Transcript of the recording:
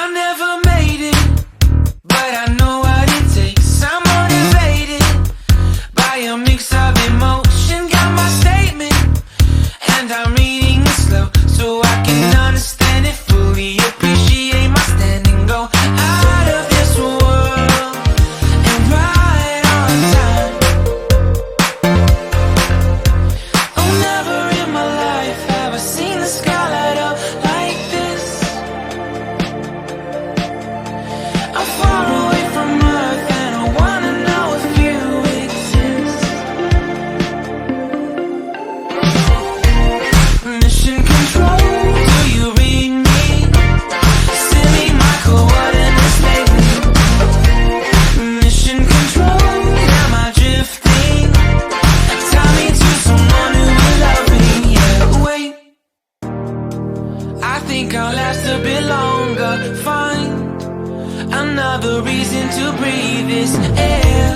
I never made it, but I know what it takes. I'm motivated by a mix of emotion. Got my statement, and I'm reading it slow so I can understand it fully. Appreciate my standing, go out of this world and right on time. Oh, never in my life have I seen the sky light up like this. I'm far away from Earth and I wanna know if you exist. Mission control, do you read me? Silly my coordinates lately. Mission control, am I drifting? Tie me to someone who will love me. Yeah, wait, I think I'll last a bit longer. Find another reason to breathe this air.